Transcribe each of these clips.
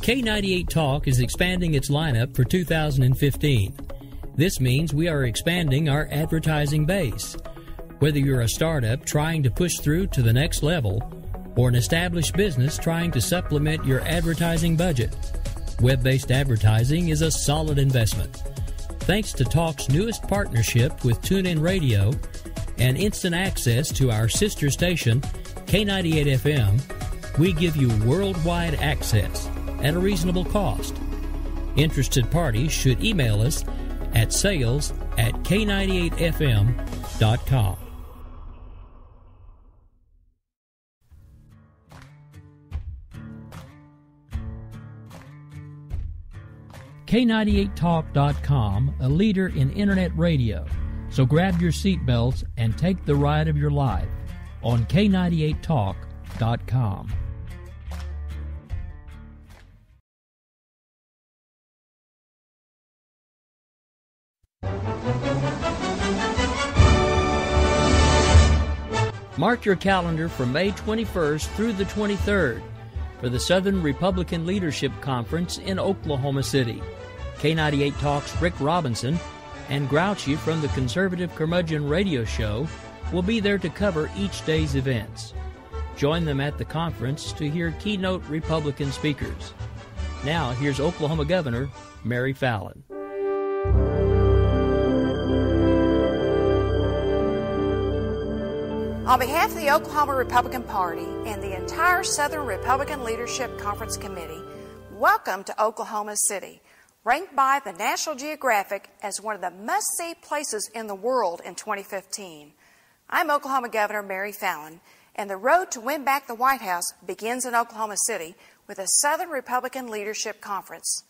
K98 Talk is expanding its lineup for 2015. This means we are expanding our advertising base. Whether you're a startup trying to push through to the next level or an established business trying to supplement your advertising budget, web-based advertising is a solid investment. Thanks to Talk's newest partnership with TuneIn Radio and instant access to our sister station, K98 FM, we give you worldwide access at a reasonable cost. Interested parties should email us at sales@k98fm.com. K98talk.com, a leader in internet radio. So grab your seatbelts and take the ride of your life on K98talk.com. Mark your calendar for May 21st through the 23rd for the Southern Republican Leadership Conference in Oklahoma City. K98 Talk's Rick Robinson and Grouchy from the Conservative Curmudgeon Radio Show will be there to cover each day's events. Join them at the conference to hear keynote Republican speakers. Now, here's Oklahoma Governor Mary Fallin. On behalf of the Oklahoma Republican Party and the entire Southern Republican Leadership Conference Committee, welcome to Oklahoma City, ranked by the National Geographic as one of the must-see places in the world in 2015. I'm Oklahoma Governor Mary Fallin, and the road to win back the White House begins in Oklahoma City with the Southern Republican Leadership Conference.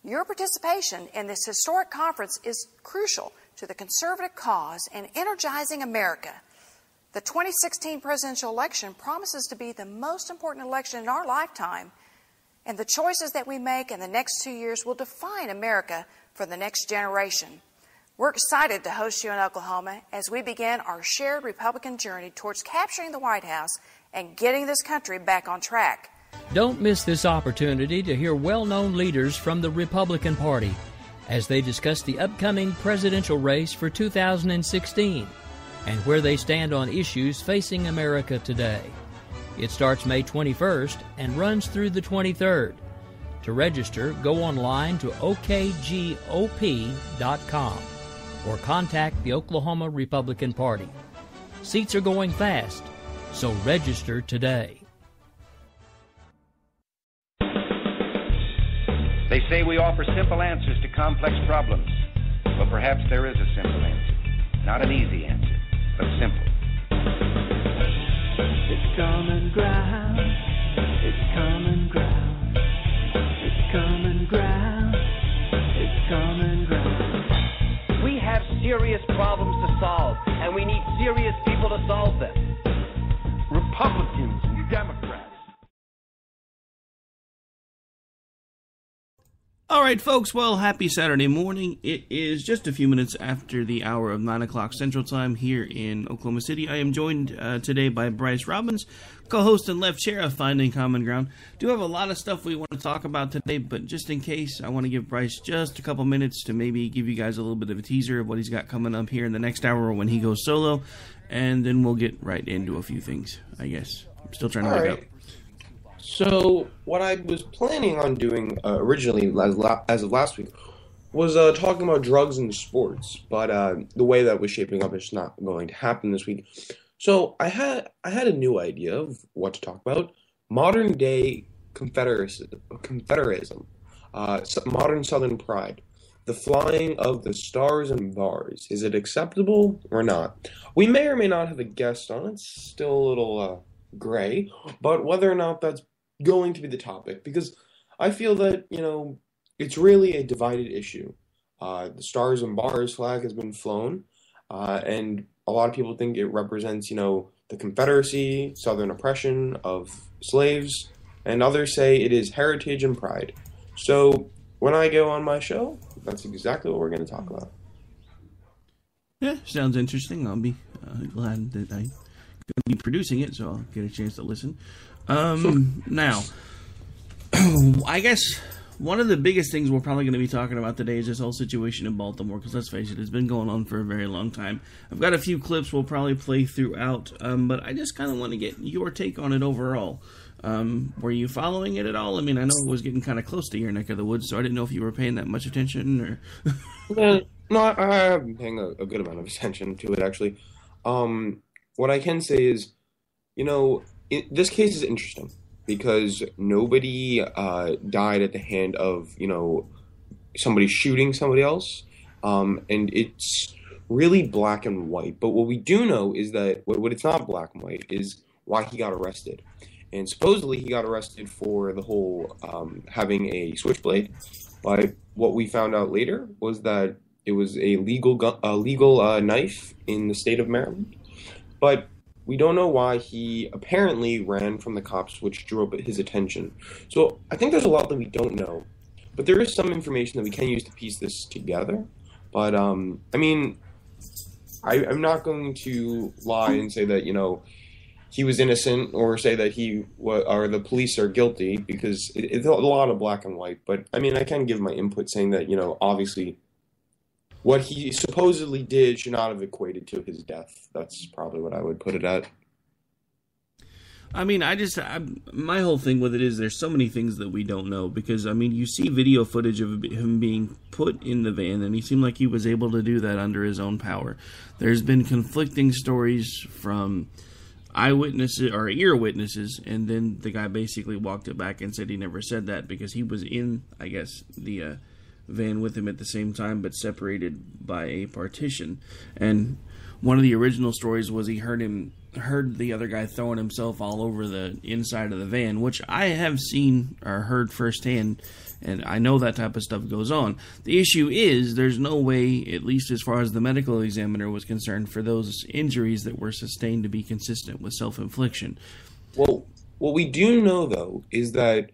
Your participation in this historic conference is crucial to the conservative cause and energizing America. The 2016 presidential election promises to be the most important election in our lifetime, and the choices that we make in the next 2 years will define America for the next generation. We're excited to host you in Oklahoma as we begin our shared Republican journey towards capturing the White House and getting this country back on track. Don't miss this opportunity to hear well-known leaders from the Republican Party as they discuss the upcoming presidential race for 2016 and where they stand on issues facing America today. It starts May 21st and runs through the 23rd. To register, go online to okgop.com or contact the Oklahoma Republican Party. Seats are going fast, so register today. They say we offer simple answers to complex problems. Well, perhaps there is a simple answer. Not an easy answer, but simple. It's common ground. It's common ground. It's common ground. It's common ground. We have serious problems to solve, and we need serious people to solve them. Republicans and Democrats. All right, folks, well, happy Saturday morning. It is just a few minutes after the hour of 9 o'clock Central Time here in Oklahoma City. I am joined today by Bryce Robbins, co-host and left chair of Finding Common Ground. Do have a lot of stuff we want to talk about today, but just in case, I want to give Bryce just a couple minutes to maybe give you guys a little bit of a teaser of what he's got coming up here in the next hour when he goes solo, and then we'll get right into a few things, I guess. I'm still trying to wake up. So, what I was planning on doing originally, as of last week, was talking about drugs in sports. But the way that was shaping up is not going to happen this week. So, I had a new idea of what to talk about: modern day Confederatism, modern Southern pride, the flying of the stars and bars. Is it acceptable or not? We may or may not have a guest on. It's still a little gray, but whether or not that's going to be the topic, because I feel that, it's really a divided issue. The Stars and Bars flag has been flown, and a lot of people think it represents, the Confederacy, Southern oppression of slaves, and others say it is heritage and pride. So when I go on my show, that's exactly what we're going to talk about. Yeah, sounds interesting. I'll be glad that I'm going to be producing it, so I'll get a chance to listen. Now, I guess one of the biggest things we're probably going to be talking about today is this whole situation in Baltimore, because let's face it, it's been going on for a very long time. I've got a few clips we'll probably play throughout, but I just kind of want to get your take on it overall. Were you following it at all? I mean, I know it was getting kind of close to your neck of the woods, so I didn't know if you were paying that much attention, or... No, I have been paying a good amount of attention to it, actually. What I can say is, this case is interesting because nobody died at the hand of, somebody shooting somebody else, and it's really black and white. But what we do know is that what it's not black and white is why he got arrested. And supposedly he got arrested for the whole having a switchblade. But what we found out later was that it was a legal knife in the state of Maryland. But we don't know why he apparently ran from the cops, which drew up his attention. So I think there's a lot that we don't know. But there is some information that we can use to piece this together. But, I'm not going to lie and say that, he was innocent, or say that or the police are guilty, because it's a lot of black and white. But, I can give my input saying that, obviously what he supposedly did should not have equated to his death. That's probably what I would put it at. My whole thing with it is there's so many things that we don't know, because, you see video footage of him being put in the van, and he seemed like he was able to do that under his own power. There's been conflicting stories from eyewitnesses or ear witnesses, and then the guy basically walked it back and said he never said that because he was in, I guess, the van with him at the same time, but separated by a partition. And one of the original stories was he heard the other guy throwing himself all over the inside of the van, which I have seen or heard firsthand, and I know that type of stuff goes on. The issue is there's no way, at least as far as the medical examiner was concerned, for those injuries that were sustained to be consistent with self-infliction. Well, what we do know, though, is that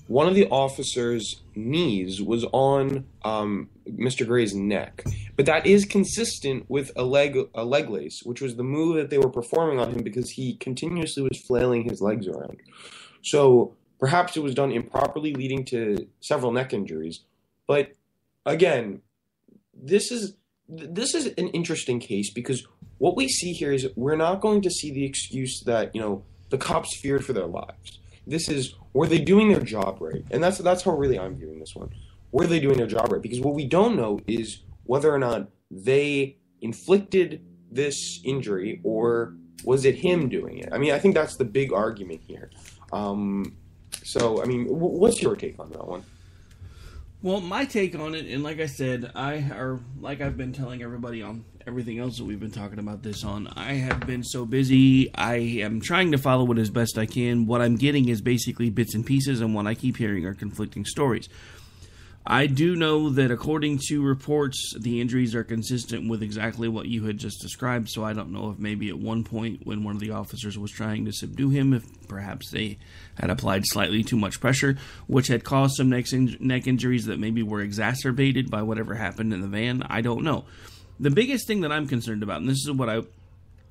one of the officer's knees was on Mr. Gray's neck, but that is consistent with a leg lace, which was the move that they were performing on him because he continuously was flailing his legs around. So perhaps it was done improperly, leading to several neck injuries. But again, this is an interesting case, because what we see here is we're not going to see the excuse that the cops feared for their lives. This is, were they doing their job right? And that's how really I'm viewing this one. Were they doing their job right? Because what we don't know is whether or not they inflicted this injury, or was it him doing it? I think that's the big argument here. What's your take on that one? Well, my take on it, and like I said, like I've been telling everybody on everything else that we've been talking about this on, I have been so busy. I am trying to follow it as best I can. What I'm getting is basically bits and pieces, and what I keep hearing are conflicting stories. I do know that according to reports, the injuries are consistent with exactly what you had just described, so I don't know if maybe at one point when one of the officers was trying to subdue him, if perhaps they had applied slightly too much pressure, which had caused some neck injuries that maybe were exacerbated by whatever happened in the van. I don't know. The biggest thing that I'm concerned about, and this is what I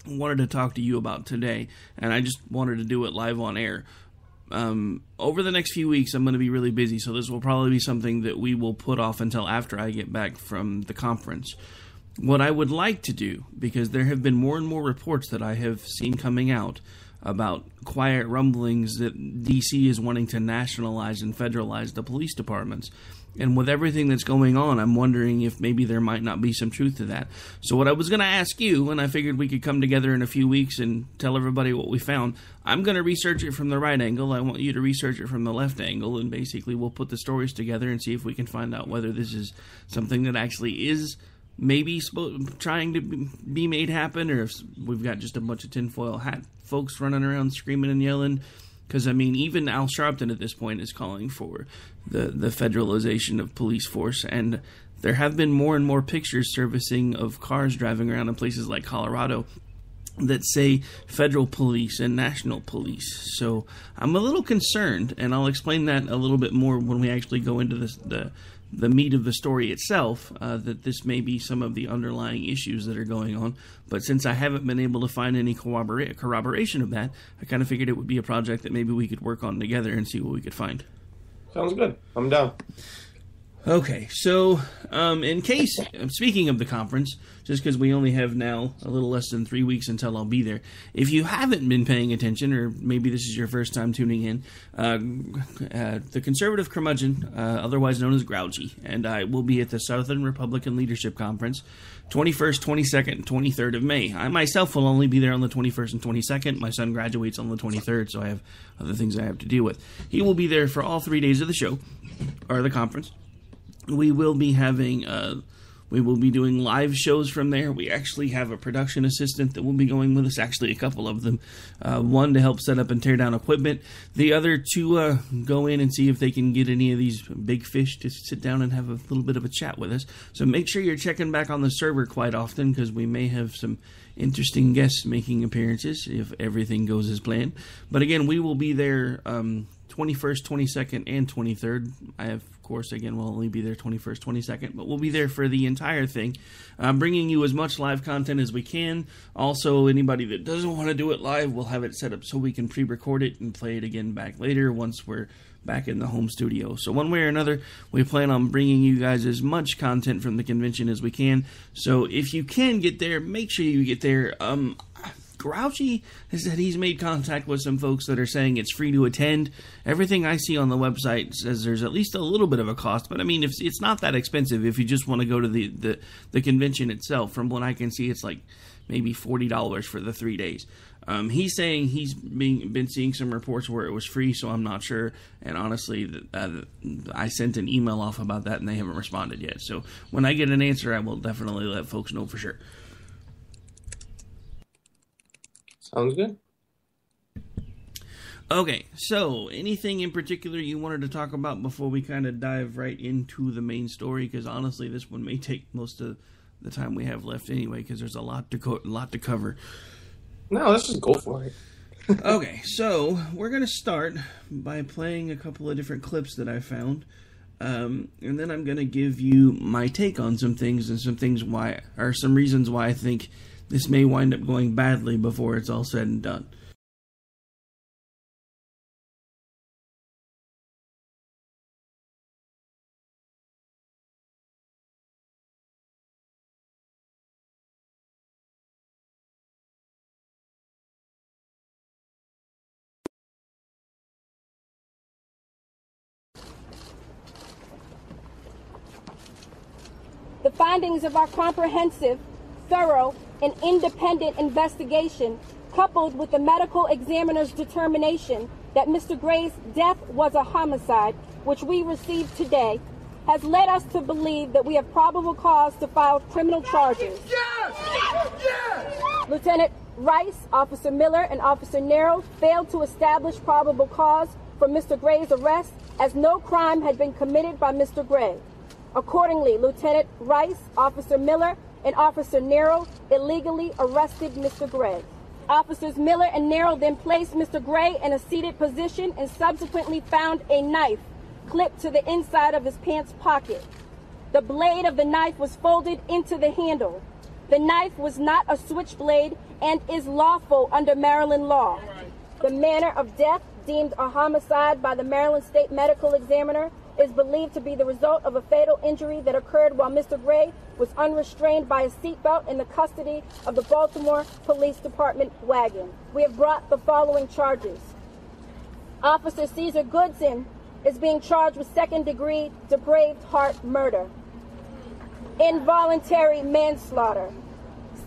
wanted to talk to you about today, and I just wanted to do it live on air. Over the next few weeks, I'm going to be really busy, so this will probably be something that we will put off until after I get back from the conference. What I would like to do, because there have been more and more reports that I have seen coming out about quiet rumblings that D.C. is wanting to nationalize and federalize the police departments. And with everything that's going on, I'm wondering if maybe there might not be some truth to that. So what I was going to ask you, and I figured we could come together in a few weeks and tell everybody what we found, I'm going to research it from the right angle. I want you to research it from the left angle, and basically we'll put the stories together and see if we can find out whether this is something that actually is maybe trying to be made happen, or if we've got just a bunch of tinfoil hat folks running around screaming and yelling. Because, even Al Sharpton at this point is calling for the federalization of police force. And there have been more and more pictures surfacing of cars driving around in places like Colorado that say federal police and national police. So I'm a little concerned, and I'll explain that a little bit more when we actually go into the meat of the story itself, that this may be some of the underlying issues that are going on. But since I haven't been able to find any corroboration of that, I kind of figured it would be a project that maybe we could work on together and see what we could find. Sounds good. I'm down. Okay, so in case, speaking of the conference, just because we only have now a little less than 3 weeks until I'll be there, if you haven't been paying attention, or maybe this is your first time tuning in, the conservative curmudgeon, otherwise known as Grouchy, and I will be at the Southern Republican Leadership Conference, 21st, 22nd, and 23rd of May. I myself will only be there on the 21st and 22nd. My son graduates on the 23rd, so I have other things I have to deal with. He will be there for all 3 days of the show, or the conference. We will be having, we will be doing live shows from there. We actually have a production assistant that will be going with us, actually a couple of them. One to help set up and tear down equipment. The other to go in and see if they can get any of these big fish to sit down and have a little bit of a chat with us. So make sure you're checking back on the server quite often, because we may have some interesting guests making appearances if everything goes as planned. But again, we will be there 21st, 22nd, and 23rd. I have, of course, again, we'll only be there 21st, 22nd, but we'll be there for the entire thing, bringing you as much live content as we can. Also, anybody that doesn't want to do it live, we'll have it set up so we can pre-record it and play it again back later once we're back in the home studio. So one way or another, we plan on bringing you guys as much content from the convention as we can. So if you can get there, make sure you get there. Grouchy has said he's made contact with some folks that are saying it's free to attend. Everything I see on the website says there's at least a little bit of a cost, but I mean, if it's not that expensive if you just want to go to the convention itself. From what I can see, it's like maybe $40 for the 3 days. He's saying he's been seeing some reports where it was free, so I'm not sure. And honestly, I sent an email off about that, and they haven't responded yet. So when I get an answer, I will definitely let folks know for sure. Sounds good. Okay, so anything in particular you wanted to talk about before we kind of dive right into the main story? Because honestly, this one may take most of the time we have left anyway, because there's a lot to cover. No, let's just go for it. Okay, so we're going to start by playing a couple of different clips that I found. And then I'm going to give you my take on some things and some reasons why I think this may wind up going badly before it's all said and done. The findings of our comprehensive, thorough, and independent investigation, coupled with the medical examiner's determination that Mr. Gray's death was a homicide, which we received today, has led us to believe that we have probable cause to file criminal charges. Yes! Lieutenant Rice, Officer Miller, and Officer Nero failed to establish probable cause for Mr. Gray's arrest, as no crime had been committed by Mr. Gray. Accordingly, Lieutenant Rice, Officer Miller, and Officer Nero illegally arrested Mr. Gray. Officers Miller and Nero then placed Mr. Gray in a seated position and subsequently found a knife clipped to the inside of his pants pocket. The blade of the knife was folded into the handle. The knife was not a switchblade and is lawful under Maryland law. The manner of death, deemed a homicide by the Maryland State Medical Examiner, is believed to be the result of a fatal injury that occurred while Mr. Gray was unrestrained by a seatbelt in the custody of the Baltimore Police Department wagon. We have brought the following charges. Officer Caesar Goodson is being charged with second-degree depraved heart murder, involuntary manslaughter,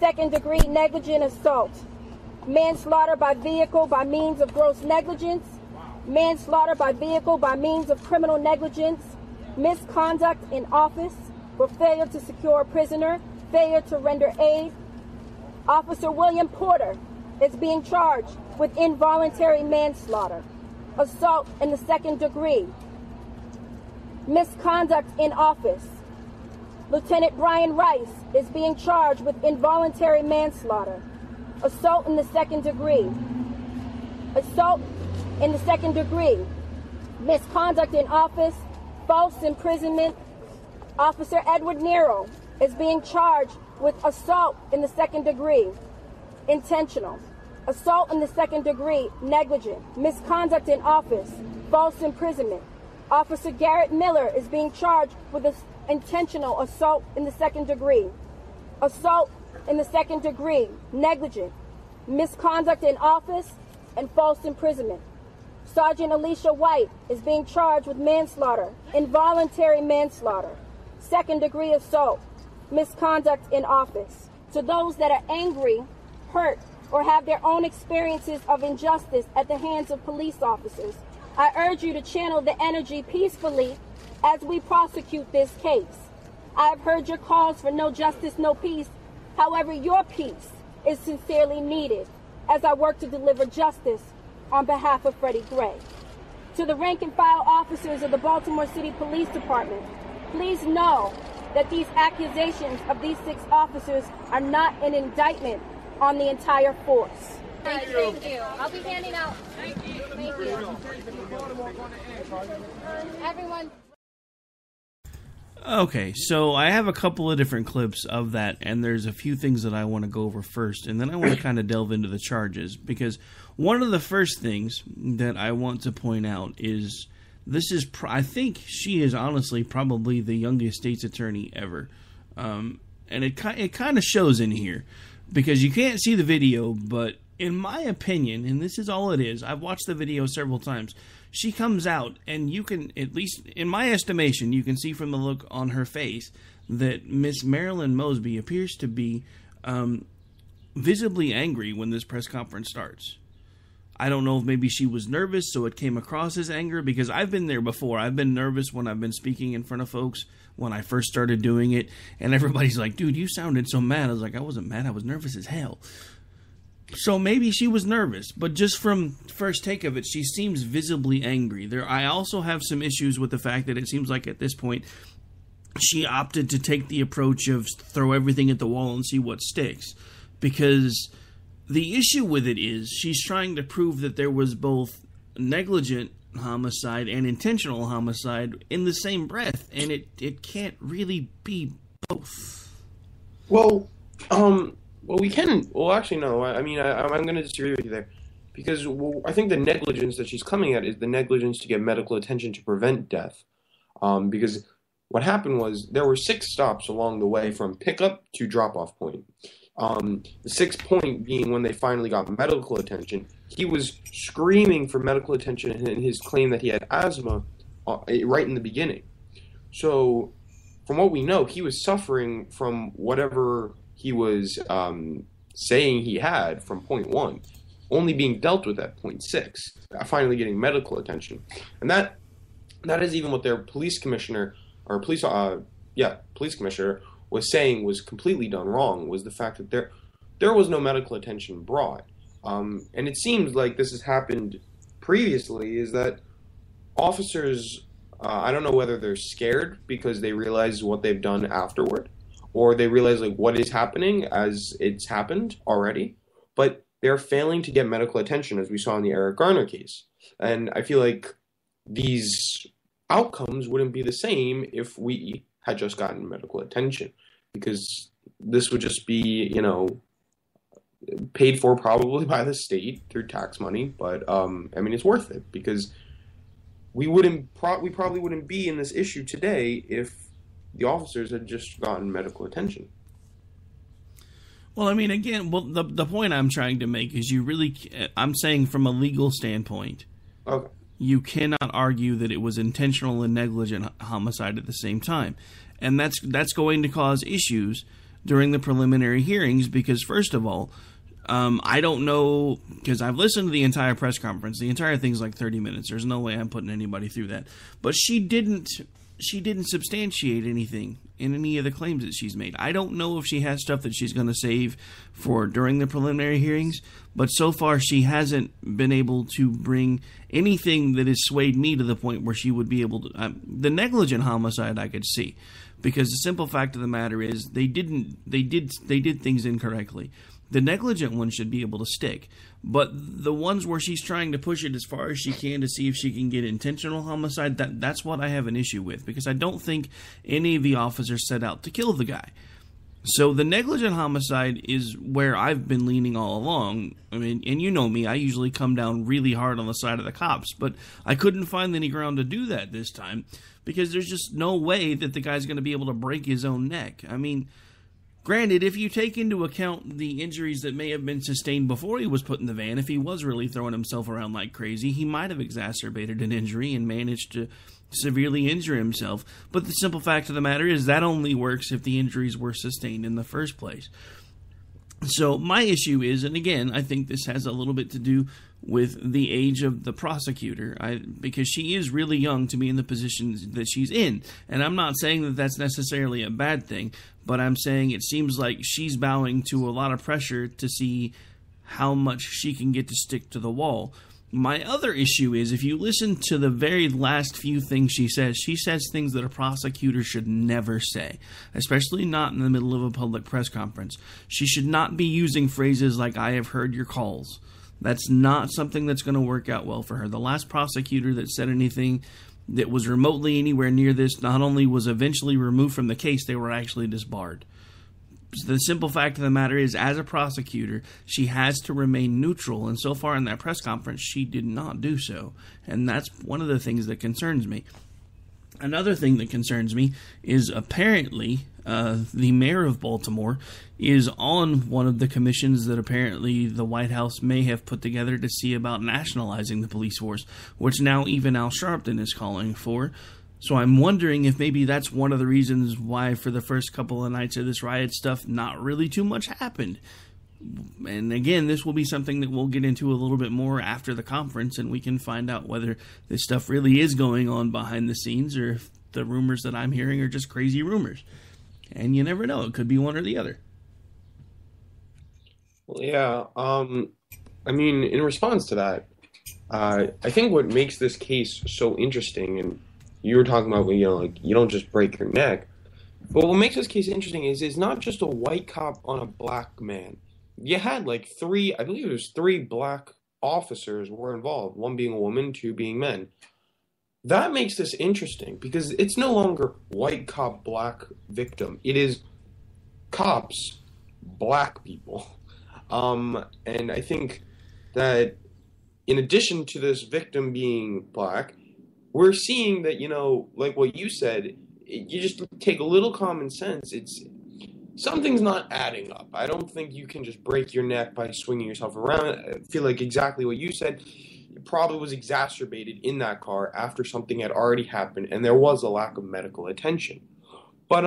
second-degree negligent assault, manslaughter by vehicle by means of gross negligence, manslaughter by vehicle by means of criminal negligence, misconduct in office, for failure to secure a prisoner, failure to render aid. Officer William Porter is being charged with involuntary manslaughter, assault in the second degree, misconduct in office. Lieutenant Brian Rice is being charged with involuntary manslaughter, assault in the second degree, assault in the second degree, misconduct in office, false imprisonment. Officer Edward Nero is being charged with assault in the second degree, intentional, assault in the second degree, negligent, misconduct in office, false imprisonment. Officer Garrett Miller is being charged with intentional assault in the second degree, assault in the second degree, negligent, misconduct in office, and false imprisonment. Sergeant Alicia White is being charged with manslaughter, involuntary manslaughter, second degree assault, misconduct in office. To those that are angry, hurt, or have their own experiences of injustice at the hands of police officers, I urge you to channel the energy peacefully as we prosecute this case. I have heard your calls for no justice, no peace. However, your peace is sincerely needed as I work to deliver justice on behalf of Freddie Gray. To the rank and file officers of the Baltimore City Police Department, please know that these accusations of these 6 officers are not an indictment on the entire force. Thank you. I'll be handing out. Thank you. Everyone. Okay, so I have a couple of different clips of that, and there's a few things that I want to go over first, and then I want to kind of delve into the charges, because one of the first things that I want to point out is this is, I think she is honestly probably the youngest state's attorney ever, and it kind of shows in here, because you can't see the video, but in my opinion, and this is all it is, I've watched the video several times, she comes out, and you can, at least in my estimation, you can see from the look on her face that Miss Marilyn Mosby appears to be visibly angry when this press conference starts. I don't know if maybe she was nervous, so it came across as anger, because I've been there before. I've been nervous when I've been speaking in front of folks when I first started doing it, and everybody's like, dude, you sounded so mad. I was like, I wasn't mad. I was nervous as hell. So maybe she was nervous, but just from first take of it, she seems visibly angry. I also have some issues with the fact that it seems like at this point, she opted to take the approach of throw everything at the wall and see what sticks. Because the issue with it is she's trying to prove that there was both negligent homicide and intentional homicide in the same breath, and it can't really be both. Well, we can. Well, actually, no. I mean, I'm going to disagree with you there, because I think the negligence that she's coming at is the negligence to get medical attention to prevent death. Because what happened was there were 6 stops along the way from pickup to drop-off point. The 6th point being when they finally got medical attention. He was screaming for medical attention in his claim that he had asthma right in the beginning. So, from what we know, he was suffering from whatever he was saying he had from point 1, only being dealt with at point 6, finally getting medical attention. And that is even what their police commissioner, or police commissioner was saying was completely done wrong, was the fact that there was no medical attention brought. And it seems like this has happened previously, is that officers, I don't know whether they're scared because they realize what they've done afterward, or they realize like what is happening as it's happened already, but they're failing to get medical attention, as we saw in the Eric Garner case. And I feel like these outcomes wouldn't be the same if we had just gotten medical attention, because this would just be, paid for probably by the state through tax money. But I mean, it's worth it, because we probably wouldn't be in this issue today if the officers had just gotten medical attention. Well, I mean, again, the point I'm trying to make is I'm saying from a legal standpoint, okay, you cannot argue that it was intentional and negligent homicide at the same time. And that's going to cause issues during the preliminary hearings, because first of all, I don't know, because I've listened to the entire press conference. The entire thing's like 30 minutes. There's no way I'm putting anybody through that. But she didn't substantiate anything in any of the claims that she's made. I don't know if she has stuff that she's going to save for during the preliminary hearings, but so far she hasn't been able to bring anything that has swayed me to the point where she would be able to. The negligent homicide I could see, because the simple fact of the matter is they did things incorrectly. The negligent one should be able to stick, but the ones where she's trying to push it as far as she can to see if she can get intentional homicide, that's what I have an issue with, because I don't think any of the officers set out to kill the guy. So the negligent homicide is where I've been leaning all along. I mean, and you know me, I usually come down really hard on the side of the cops, but I couldn't find any ground to do that this time because there's just no way that the guy's going to be able to break his own neck. I mean, granted, if you take into account the injuries that may have been sustained before he was put in the van, if he was really throwing himself around like crazy, he might have exacerbated an injury and managed to severely injure himself. But the simple fact of the matter is that only works if the injuries were sustained in the first place. So my issue is, and again, I think this has a little bit to do with the age of the prosecutor, because she is really young to be in the position that she's in. And I'm not saying that that's necessarily a bad thing, but I'm saying it seems like she's bowing to a lot of pressure to see how much she can get to stick to the wall. My other issue is, if you listen to the very last few things she says things that a prosecutor should never say, especially not in the middle of a public press conference. She should not be using phrases like, "I have heard your calls." That's not something that's going to work out well for her. The last prosecutor that said anything that was remotely anywhere near this not only was eventually removed from the case, they were actually disbarred. The simple fact of the matter is, as a prosecutor, she has to remain neutral, and so far in that press conference, she did not do so. And that's one of the things that concerns me. Another thing that concerns me is apparently the mayor of Baltimore is on one of the commissions that apparently the White House may have put together to see about nationalizing the police force, which now even Al Sharpton is calling for. So I'm wondering if maybe that's one of the reasons why for the first couple of nights of this riot stuff, not really too much happened. And again, this will be something that we'll get into a little bit more after the conference, and we can find out whether this stuff really is going on behind the scenes or if the rumors that I'm hearing are just crazy rumors. And you never know, it could be one or the other. Well, yeah, I mean, in response to that, I think what makes this case so interesting, and you were talking about, you know, like, you don't just break your neck. But what makes this case interesting is it's not just a white cop on a black man. You had like three black officers were involved, one being a woman, two being men. That makes this interesting because it's no longer white cop, black victim. It is cops, black people. And I think that in addition to this victim being black, we're seeing that, you know, like what you said, you just take a little common sense. Something's not adding up. I don't think you can just break your neck by swinging yourself around. I feel like exactly what you said, it probably was exacerbated in that car after something had already happened, and there was a lack of medical attention. But,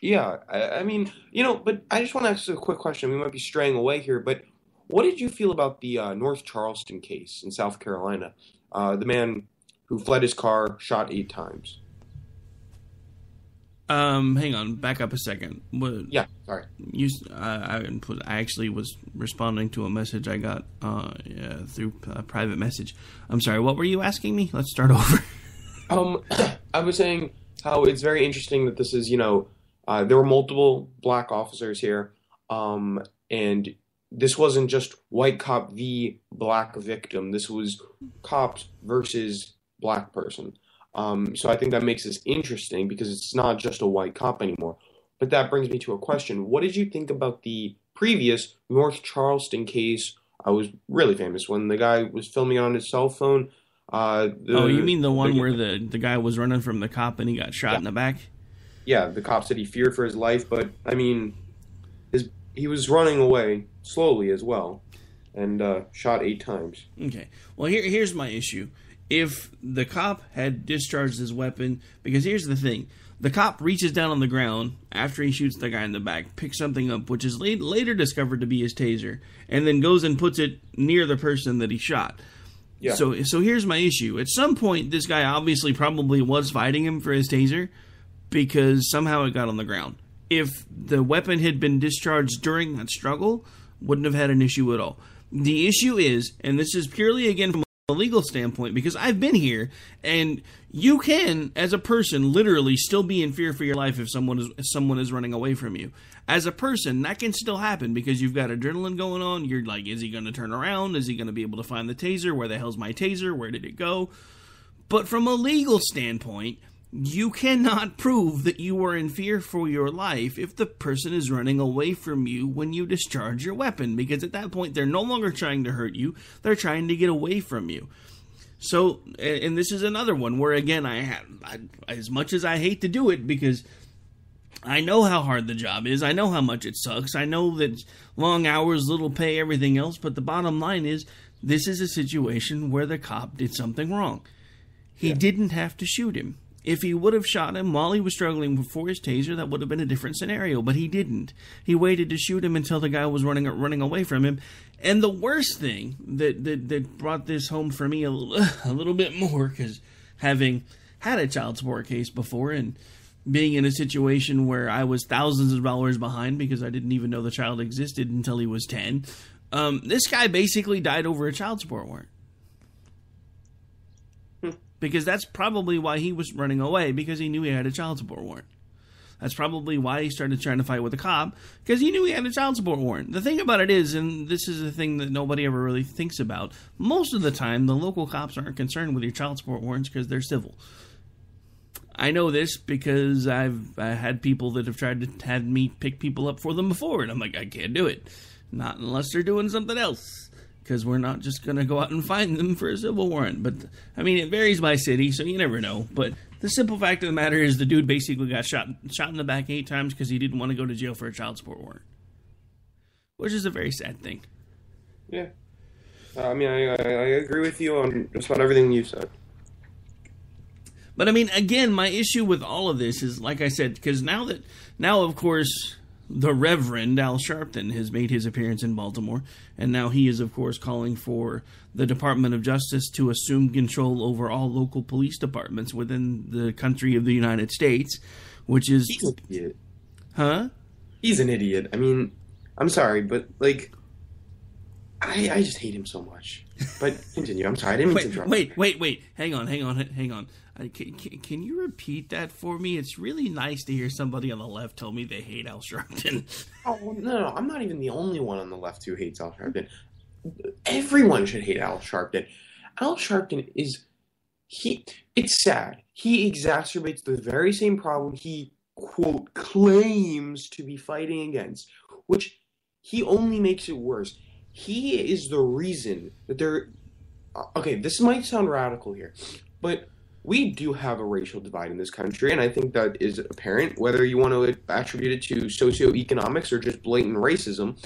yeah, I mean, you know, but I just want to ask a quick question. We might be straying away here, but what did you feel about the North Charleston case in South Carolina? The man who fled his car, shot 8 times. Hang on, back up a second. Yeah, sorry. I actually was responding to a message I got through a private message. I'm sorry, what were you asking me? Let's start over. I was saying how it's very interesting that this is, you know, there were multiple black officers here, and this wasn't just white cop v. black victim. This was cops versus black person. So I think that makes this interesting because it's not just a white cop anymore. But that brings me to a question. What did you think about the previous North Charleston case? I was really famous when the guy was filming it on his cell phone. You mean the one where the guy was running from the cop and he got shot in the back? Yeah, the cop said he feared for his life, but I mean, he was running away slowly as well and shot 8 times. Okay. Well, here's my issue. If the cop had discharged his weapon, because here's the thing, the cop reaches down on the ground after he shoots the guy in the back, picks something up, which is later discovered to be his taser, and then goes and puts it near the person that he shot. Yeah. So here's my issue. At some point, this guy obviously probably was fighting him for his taser, because somehow it got on the ground. If the weapon had been discharged during that struggle, wouldn't have had an issue at all. The issue is, and this is purely, again, from a legal standpoint, because I've been here, and you can, as a person, literally still be in fear for your life if someone is running away from you. As a person, that can still happen because you've got adrenaline going on. You're like, is he going to turn around? Is he going to be able to find the taser? Where the hell's my taser? Where did it go? But from a legal standpoint, You cannot prove that you are in fear for your life if the person is running away from you when you discharge your weapon, because at that point they're no longer trying to hurt you, they're trying to get away from you. So, and this is another one where, again, I as much as I hate to do it, because I know how hard the job is, I know how much it sucks, I know that long hours, little pay, everything else, but the bottom line is, this is a situation where the cop did something wrong. He didn't have to shoot him. If he would have shot him while he was struggling for his taser, that would have been a different scenario, but he didn't. He waited to shoot him until the guy was running away from him. And the worst thing that brought this home for me a little bit more, because having had a child support case before and being in a situation where I was thousands of dollars behind because I didn't even know the child existed until he was 10, this guy basically died over a child support warrant. Because that's probably why he was running away, because he knew he had a child support warrant. That's probably why he started trying to fight with the cop, because he knew he had a child support warrant. The thing about it is, and this is the thing that nobody ever really thinks about, most of the time the local cops aren't concerned with your child support warrants because they're civil. I know this because I had people that have tried to have me pick people up for them before, and I'm like, I can't do it. Not unless they're doing something else. Because we're not just going to go out and find them for a civil warrant. But, I mean, it varies by city, so you never know. But the simple fact of the matter is the dude basically got shot in the back 8 times because he didn't want to go to jail for a child support warrant. Which is a very sad thing. Yeah. I mean, I agree with you on just about everything you said. But, I mean, again, my issue with all of this is, like I said, because now, of course, the Reverend Al Sharpton has made his appearance in Baltimore, and now he is, of course, calling for the Department of Justice to assume control over all local police departments within the country of the United States, which is... He's an idiot. Huh? He's an idiot. I mean, I'm sorry, but, like, I just hate him so much. But continue. I'm sorry. I didn't mean to interrupt. Wait. Hang on. Can you repeat that for me? It's really nice to hear somebody on the left tell me they hate Al Sharpton. Oh, no. I'm not even the only one on the left who hates Al Sharpton. Everyone should hate Al Sharpton. Al Sharpton is... It's sad. He exacerbates the very same problem he, quote, claims to be fighting against, which he only makes it worse. He is the reason that there... Okay, this might sound radical here, but... we do have a racial divide in this country, and I think that is apparent. Whether you want to attribute it to socioeconomics or just blatant racism,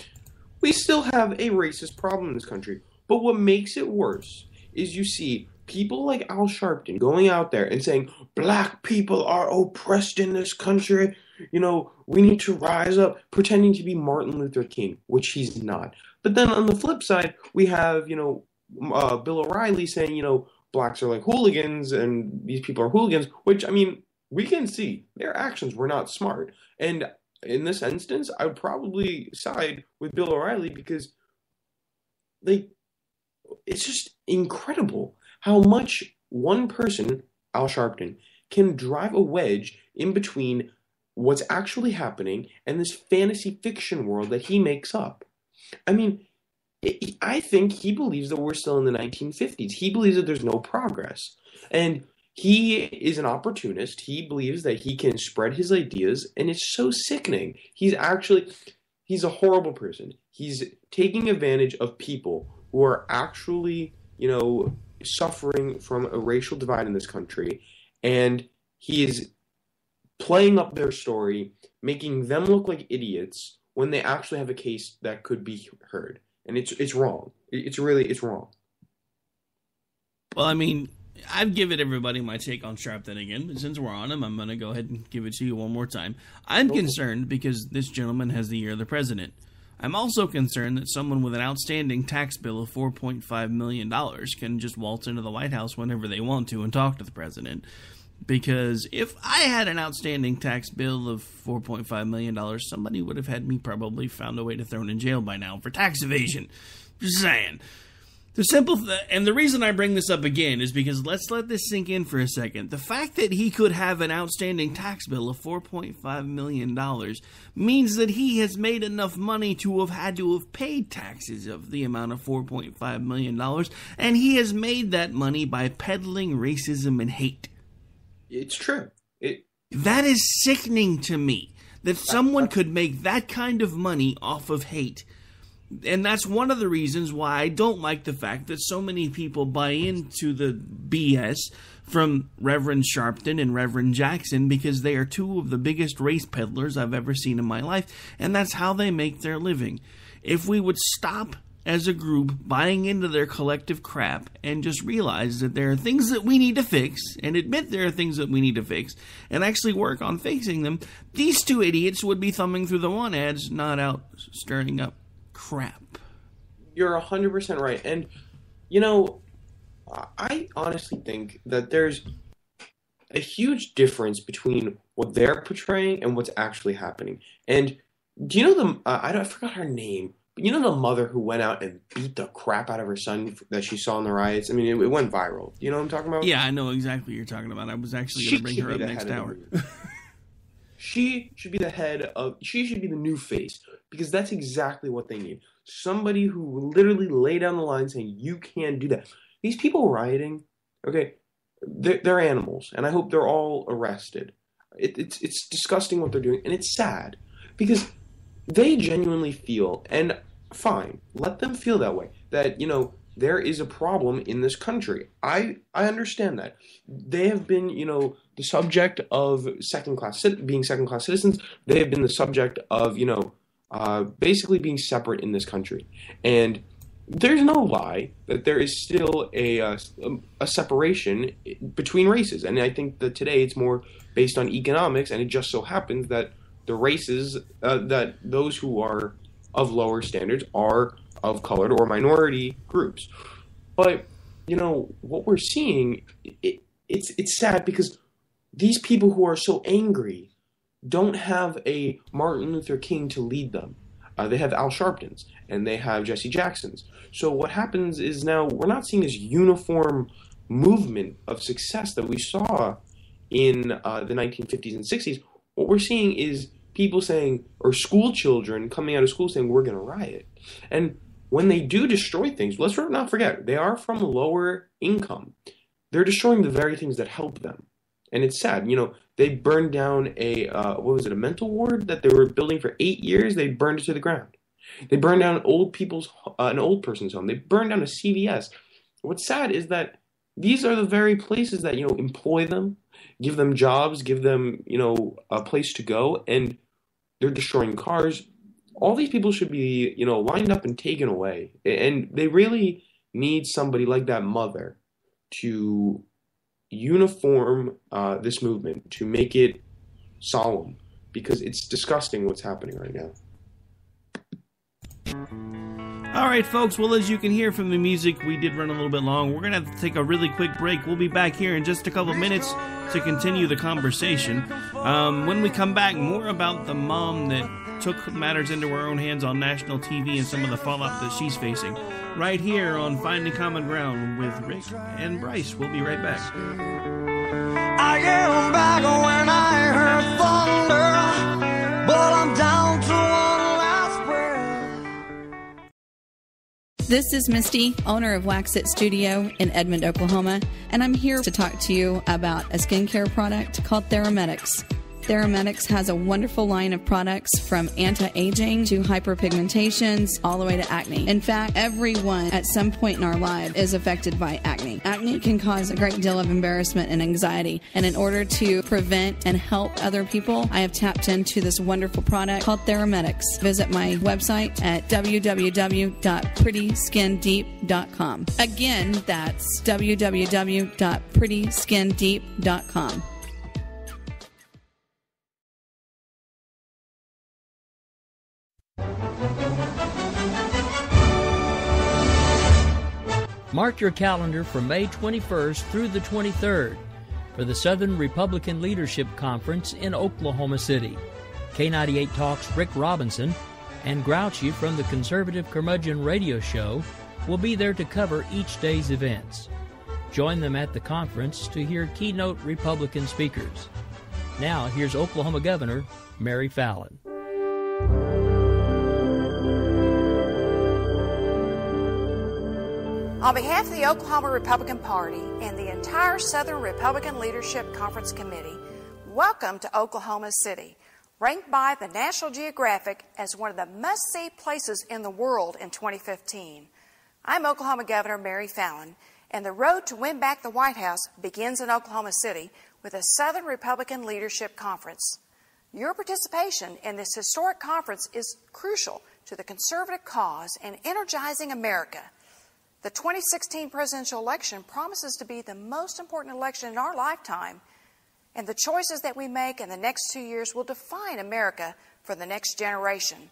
we still have a racist problem in this country. But what makes it worse is you see people like Al Sharpton going out there and saying, black people are oppressed in this country, you know, we need to rise up, pretending to be Martin Luther King, which he's not. But then on the flip side, we have, you know, Bill O'Reilly saying, you know, blacks are like hooligans and these people are hooligans, which, I mean, we can see their actions were not smart. And in this instance, I would probably side with Bill O'Reilly because, like, it's just incredible how much one person, Al Sharpton, can drive a wedge in between what's actually happening and this fantasy fiction world that he makes up. I mean, I think he believes that we're still in the 1950s. He believes that there's no progress. And he is an opportunist. He believes that he can spread his ideas, and it's so sickening. He's a horrible person. He's taking advantage of people who are actually, you know, suffering from a racial divide in this country, and he is playing up their story, making them look like idiots when they actually have a case that could be heard. And it's wrong. It's wrong. Well, I mean, I've given everybody my take on Sharpton again, but since we're on him, I'm going to go ahead and give it to you one more time. I'm concerned because this gentleman has the ear of the president. I'm also concerned that someone with an outstanding tax bill of $4.5 million can just waltz into the White House whenever they want to and talk to the president. Because if I had an outstanding tax bill of $4.5 million, somebody would have had me probably found a way to throw in jail by now for tax evasion. Just saying. And the reason I bring this up again is because let's let this sink in for a second. The fact that he could have an outstanding tax bill of $4.5 million means that he has made enough money to have had to have paid taxes of the amount of $4.5 million, and he has made that money by peddling racism and hate. It's true. That is sickening to me, that someone could make that kind of money off of hate. And that's one of the reasons why I don't like the fact that so many people buy into the BS from Reverend Sharpton and Reverend Jackson, because they are two of the biggest race peddlers I've ever seen in my life, and that's how they make their living. If we would stop as a group buying into their collective crap and just realize that there are things that we need to fix, and admit there are things that we need to fix, and actually work on fixing them, these two idiots would be thumbing through the one ads, not out stirring up crap. You're 100% right. And, I honestly think that there's a huge difference between what they're portraying and what's actually happening. And do you know I forgot her name, but you know the mother who went out and beat the crap out of her son that she saw in the riots? I mean, it went viral. You know what I'm talking about? Yeah, I know exactly what you're talking about. I was actually going to bring her up next hour. She should be she should be the new face, because that's exactly what they need. Somebody who literally lay down the line saying, you can't do that. These people rioting, okay, they're animals, and I hope they're all arrested. It's disgusting what they're doing, and it's sad, because they genuinely feel, and fine, let them feel that way, that, there is a problem in this country. I understand that. They have been, the subject of being second-class citizens. They have been the subject of, basically being separate in this country. And there's no lie that there is still a separation between races. And I think that today it's more based on economics, and it just so happens that the races, that those who are of lower standards are of colored or minority groups. But, what we're seeing, it's sad, because these people who are so angry don't have a Martin Luther King to lead them. They have Al Sharptons, and they have Jesse Jacksons. So what happens is now we're not seeing this uniform movement of success that we saw in the 1950s and 60s. What we're seeing is people saying, or school children coming out of school saying, we're going to riot. And when they do destroy things, let's not forget, they are from lower income. They're destroying the very things that help them. And it's sad. They burned down a mental ward that they were building for 8 years. They burned it to the ground. They burned down an old person's home. They burned down a CVS. What's sad is that these are the very places that, employ them, give them jobs, give them, a place to go, and they're destroying cars. All these people should be, lined up and taken away. And they really need somebody like that mother to uniform this movement, to make it solemn, because it's disgusting what's happening right now. All right, folks. Well, as you can hear from the music, we did run a little bit long. We're going to have to take a really quick break. We'll be back here in just a couple minutes to continue the conversation. When we come back, more about the mom that took matters into her own hands on national TV and some of the fallout that she's facing. Right here on Finding Common Ground with Rick and Bryce. We'll be right back. I came back when I heard thunder, but I'm down to one last breath. This is Misty, owner of Wax It Studio in Edmond, Oklahoma, and I'm here to talk to you about a skincare product called Theramedics. Theramedics has a wonderful line of products from anti-aging to hyperpigmentations all the way to acne. In fact, everyone at some point in our life is affected by acne. Acne can cause a great deal of embarrassment and anxiety. And in order to prevent and help other people, I have tapped into this wonderful product called Theramedics. Visit my website at www.prettyskindeep.com. Again, that's www.prettyskindeep.com. Mark your calendar for May 21st through the 23rd for the Southern Republican Leadership Conference in Oklahoma City. K98 Talk's Rick Robinson and Grouchy from the Conservative Curmudgeon Radio Show will be there to cover each day's events. Join them at the conference to hear keynote Republican speakers. Now, here's Oklahoma Governor Mary Fallin. On behalf of the Oklahoma Republican Party and the entire Southern Republican Leadership Conference Committee, Welcome to Oklahoma City, ranked by the National Geographic as one of the must-see places in the world in 2015. I'm Oklahoma Governor Mary Fallin, and the road to win back the White House begins in Oklahoma City with a Southern Republican Leadership Conference. Your participation in this historic conference is crucial to the conservative cause and energizing America. The 2016 presidential election promises to be the most important election in our lifetime, and the choices that we make in the next 2 years will define America for the next generation.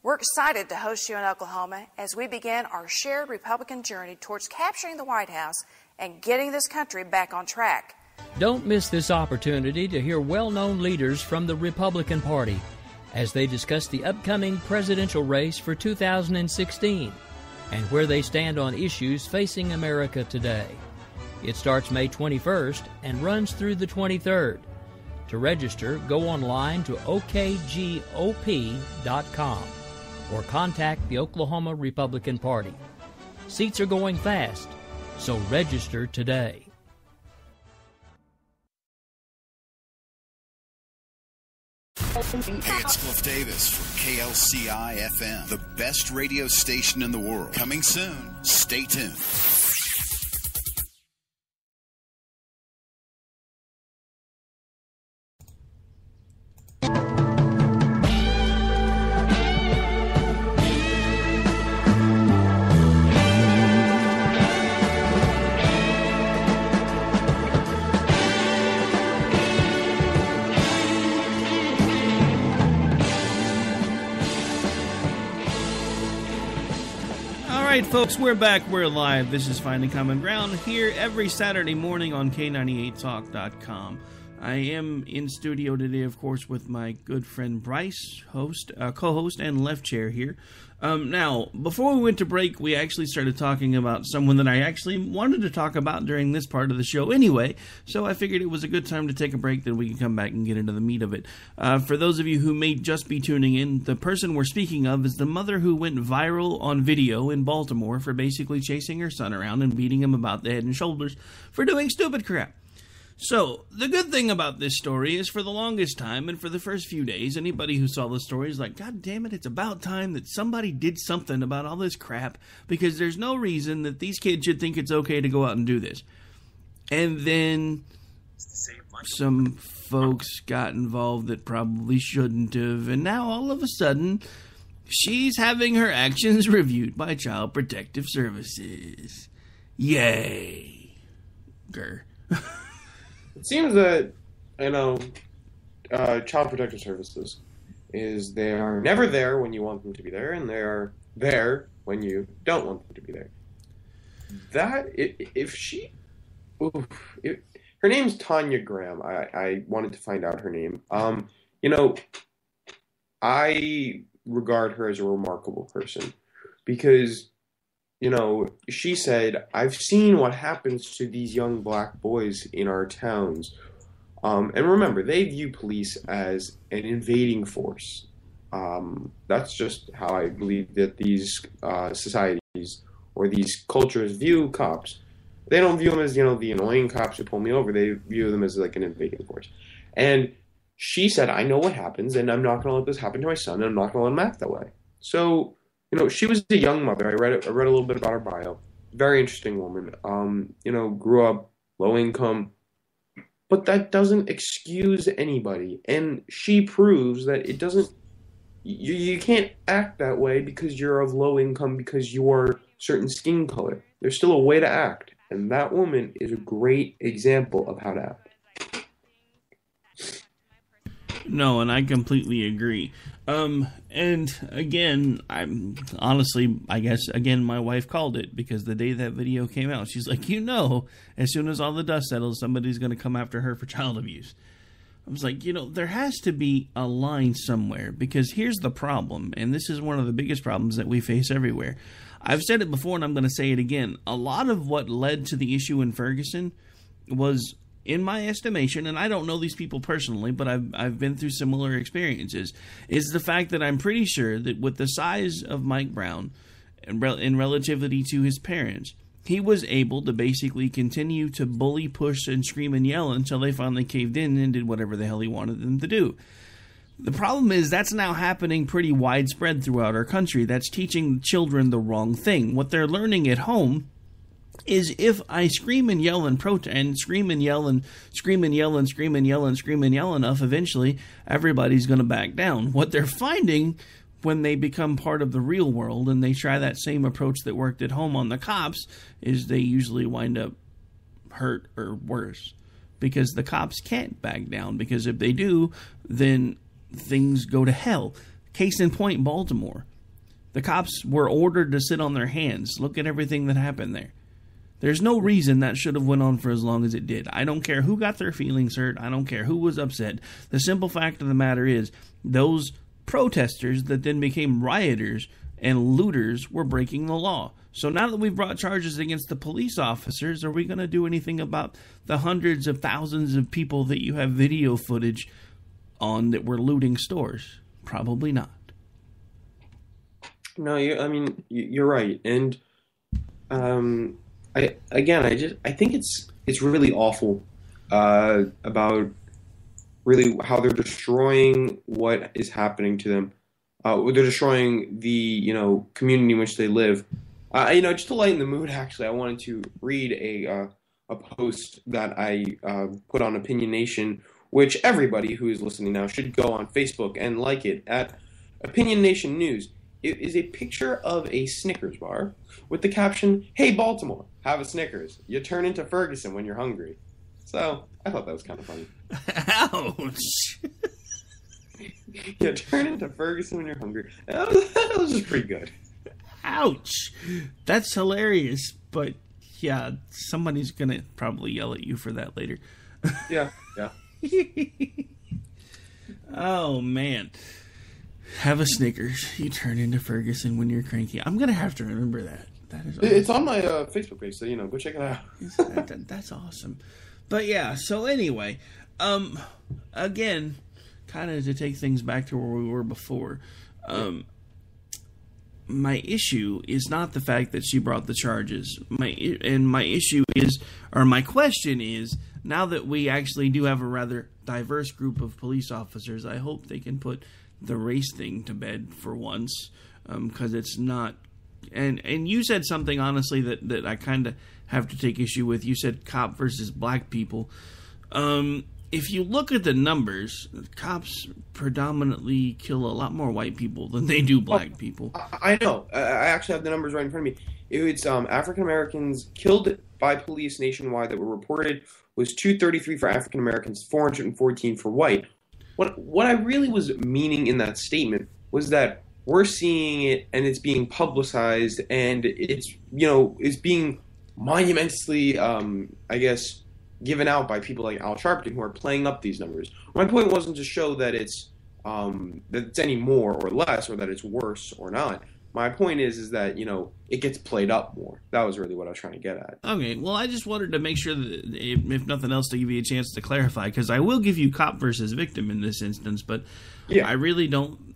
We're excited to host you in Oklahoma as we begin our shared Republican journey towards capturing the White House and getting this country back on track. Don't miss this opportunity to hear well-known leaders from the Republican Party as they discuss the upcoming presidential race for 2016 and where they stand on issues facing America today. It starts May 21st and runs through the 23rd. To register, go online to okgop.com or contact the Oklahoma Republican Party. Seats are going fast, so register today. Hey, it's Cliff Davis from KLCI FM, the best radio station in the world. Coming soon. Stay tuned. Folks, we're back. We're live. This is Finding Common Ground here every Saturday morning on K98Talk.com. I am in studio today, of course, with my good friend Bryce, co-host, and left chair here. Now, before we went to break, we actually started talking about someone that I actually wanted to talk about during this part of the show anyway, so I figured it was a good time to take a break, then we can come back and get into the meat of it. For those of you who may just be tuning in, the person we're speaking of is the mother who went viral on video in Baltimore for basically chasing her son around and beating him about the head and shoulders for doing stupid crap. So, the good thing about this story is for the longest time and for the first few days, anybody who saw the story is like, God damn it, it's about time that somebody did something about all this crap, because there's no reason that these kids should think it's okay to go out and do this. And then some folks got involved that probably shouldn't have, and now all of a sudden, she's having her actions reviewed by Child Protective Services. Yay. Grr. It seems that, Child Protective Services they are never there when you want them to be there, and they are there when you don't want them to be there. Her name's Tanya Graham. I wanted to find out her name. I regard her as a remarkable person because, she said, I've seen what happens to these young black boys in our towns. And remember, they view police as an invading force. That's just how I believe that these societies or these cultures view cops. They don't view them as, the annoying cops who pull me over. They view them as like an invading force. And she said, I know what happens, and I'm not going to let this happen to my son, and I'm not going to let him act that way. So, she was a young mother. I read a little bit about her bio. Very interesting woman. Grew up low income. But that doesn't excuse anybody. And she proves that it doesn't... You can't act that way because you're of low income, because you're certain skin color. There's still a way to act. And that woman is a great example of how to act. No, and I completely agree. And again, I guess my wife called it, because the day that video came out, she's like, as soon as all the dust settles, somebody's going to come after her for child abuse. I was like, there has to be a line somewhere, because here's the problem, and this is one of the biggest problems that we face everywhere. I've said it before, and I'm going to say it again. A lot of what led to the issue in Ferguson was, in my estimation, and I don't know these people personally, but I've been through similar experiences, is the fact that I'm pretty sure that with the size of Mike Brown, in relativity to his parents, he was able to basically continue to bully, push, and scream and yell until they finally caved in and did whatever the hell he wanted them to do. The problem is that's now happening pretty widespread throughout our country. That's teaching children the wrong thing. What they're learning at home is if I scream and yell and protest and scream and yell and scream and yell and scream and yell and scream and yell enough, eventually everybody's going to back down. What they're finding when they become part of the real world and they try that same approach that worked at home on the cops is they usually wind up hurt or worse, because the cops can't back down, because if they do, then things go to hell. Case in point, Baltimore. The cops were ordered to sit on their hands. Look at everything that happened there. There's no reason that should have went on for as long as it did. I don't care who got their feelings hurt. I don't care who was upset. The simple fact of the matter is those protesters that then became rioters and looters were breaking the law. So now that we've brought charges against the police officers, are we going to do anything about the hundreds of thousands of people that you have video footage on that were looting stores? Probably not. No, you're right. And I think it's really awful about really how they're destroying what is happening to them. They're destroying the community in which they live. Just to lighten the mood, actually, I wanted to read a post that I put on Opinion Nation, which everybody who is listening now should go on Facebook and like it at Opinion Nation News. It is a picture of a Snickers bar with the caption, "Hey Baltimore, have a Snickers. You turn into Ferguson when you're hungry." So I thought that was kind of funny. Ouch! You turn into Ferguson when you're hungry. That was just pretty good. Ouch! That's hilarious, but yeah, somebody's gonna probably yell at you for that later. Yeah. Oh man. Have a Snickers. You turn into Ferguson when you're cranky. I'm gonna have to remember that. That is awesome. It's on my Facebook page, so go check it out. That's awesome. But yeah, so anyway, again, kind of to take things back to where we were before, my issue is not the fact that she brought the charges. My question is, now that we actually do have a rather diverse group of police officers, I hope they can put the race thing to bed for once, because it's not. And you said something, honestly, that I kind of have to take issue with. You said cop versus black people. If you look at the numbers, cops predominantly kill a lot more white people than they do black people. I know. I actually have the numbers right in front of me. It's African Americans killed by police nationwide that were reported was 233 for African Americans, 414 for white. What I really was meaning in that statement was that we're seeing it and it's being publicized and it's being monumentally, given out by people like Al Sharpton who are playing up these numbers. My point wasn't to show that it's any more or less or that it's worse or not. My point is that, it gets played up more. That was really what I was trying to get at. Okay, well, I just wanted to make sure that, if nothing else, to give you a chance to clarify, because I will give you cop versus victim in this instance, but yeah.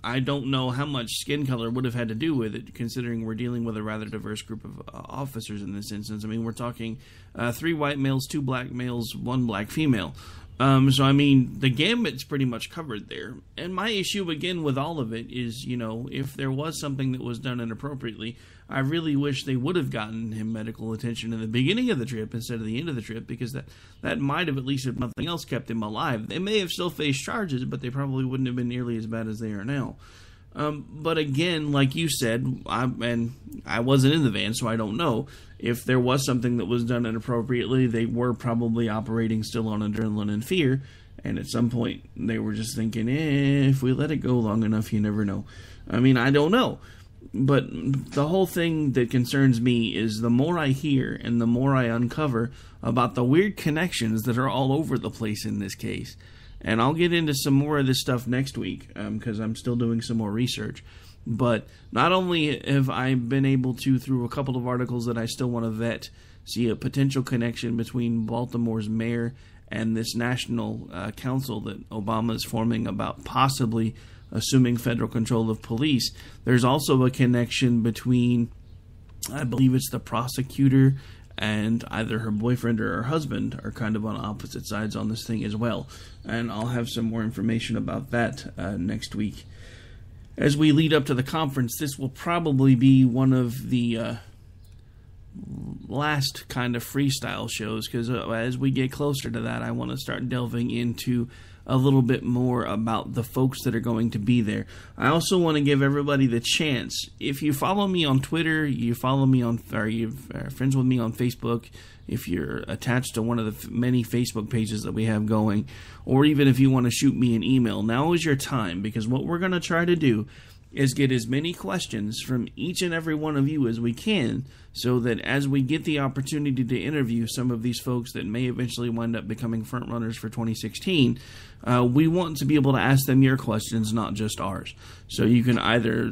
I don't know how much skin color would have had to do with it, considering we're dealing with a rather diverse group of officers in this instance. I mean, we're talking 3 white males, 2 black males, 1 black female. So, I mean, the gambit's pretty much covered there. And my issue, again, with all of it is, if there was something that was done inappropriately, I really wish they would have gotten him medical attention in the beginning of the trip instead of the end of the trip, because that might have, at least if nothing else, kept him alive. They may have still faced charges, but they probably wouldn't have been nearly as bad as they are now. But again, like you said, I wasn't in the van, so I don't know. If there was something that was done inappropriately, they were probably operating still on adrenaline and fear, and at some point they were just thinking, if we let it go long enough, you never know. I mean, I don't know. But the whole thing that concerns me is the more I hear and the more I uncover about the weird connections that are all over the place in this case. And I'll get into some more of this stuff next week, because I'm still doing some more research. But not only have I been able to, through a couple of articles that I still want to vet, see a potential connection between Baltimore's mayor and this national council that Obama is forming about possibly assuming federal control of police, there's also a connection between, I believe it's the prosecutor and either her boyfriend or her husband are kind of on opposite sides on this thing as well. And I'll have some more information about that next week. As we lead up to the conference, this will probably be one of the last kind of freestyle shows, because as we get closer to that, I want to start delving into a little bit more about the folks that are going to be there. I also want to give everybody the chance, if you follow me on Twitter, you follow me on, or you're friends with me on Facebook, if you're attached to one of the many Facebook pages that we have going, or even if you want to shoot me an email, now is your time, because what we're going to try to do is get as many questions from each and every one of you as we can, so that as we get the opportunity to interview some of these folks that may eventually wind up becoming front runners for 2016, we want to be able to ask them your questions, not just ours. So you can either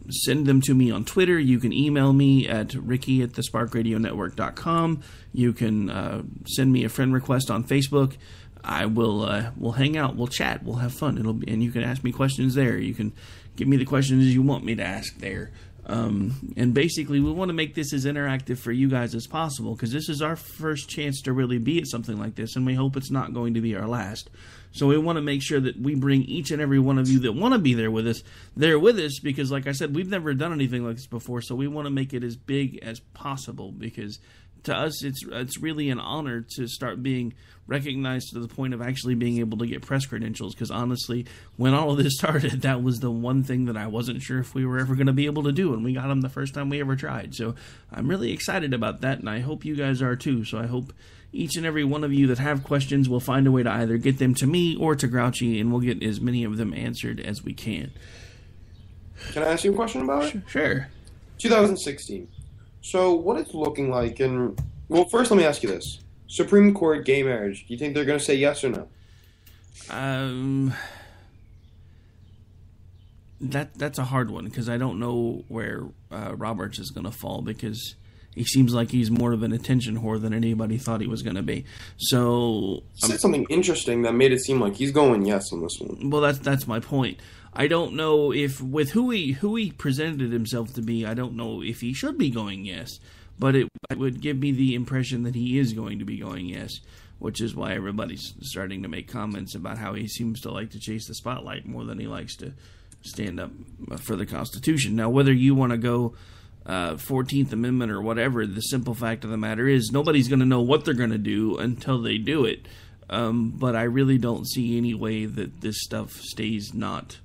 send them to me on Twitter, you can email me at ricky@thesparkradionetwork.com, you can send me a friend request on Facebook. I will we'll hang out, we'll chat, we'll have fun. And you can ask me questions there. You can give me the questions you want me to ask there. And basically, we want to make this as interactive for you guys as possible, because this is our first chance to really be at something like this, and we hope it's not going to be our last. So we want to make sure that we bring each and every one of you that want to be there with us, because, like I said, we've never done anything like this before, so we want to make it as big as possible, because to us, it's really an honor to start being recognized to the point of actually being able to get press credentials, because honestly, when all of this started, that was the one thing that I wasn't sure if we were ever going to be able to do, and we got them the first time we ever tried. So I'm really excited about that, and I hope you guys are too. So I hope each and every one of you that have questions will find a way to either get them to me or to Grouchy, and we'll get as many of them answered as we can. Can I ask you a question about it? Sure. 2016. So what it's looking like, and well, first let me ask you this: Supreme Court gay marriage. Do you think they're going to say yes or no? That's a hard one, because I don't know where Roberts is going to fall, because he seems like he's more of an attention whore than anybody thought he was going to be. So he said something interesting that made it seem like he's going yes on this one. Well, that's my point. I don't know if, with who he presented himself to be, I don't know if he should be going yes, but it would give me the impression that he is going to be going yes, which is why everybody's starting to make comments about how he seems to like to chase the spotlight more than he likes to stand up for the Constitution. Now, whether you want to go 14th Amendment or whatever, the simple fact of the matter is nobody's going to know what they're going to do until they do it. But I really don't see any way that this stuff stays not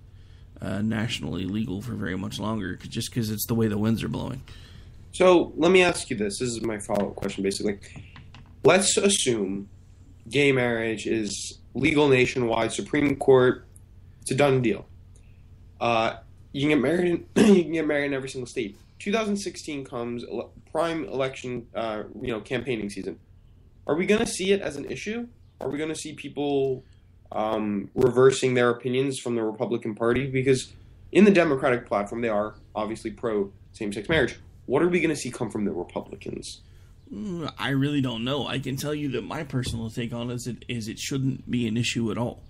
nationally legal for very much longer, just because it's the way the winds are blowing. So let me ask you this. This is my follow-up question, basically. Let's assume gay marriage is legal nationwide, Supreme Court, it's a done deal. You can get married in every single state. 2016 comes, prime election, campaigning season. Are we going to see it as an issue? Are we going to see people reversing their opinions from the Republican Party? Because in the Democratic platform, they are obviously pro same-sex marriage. What are we going to see come from the Republicans? I really don't know. I can tell you that my personal take on it is it shouldn't be an issue at all.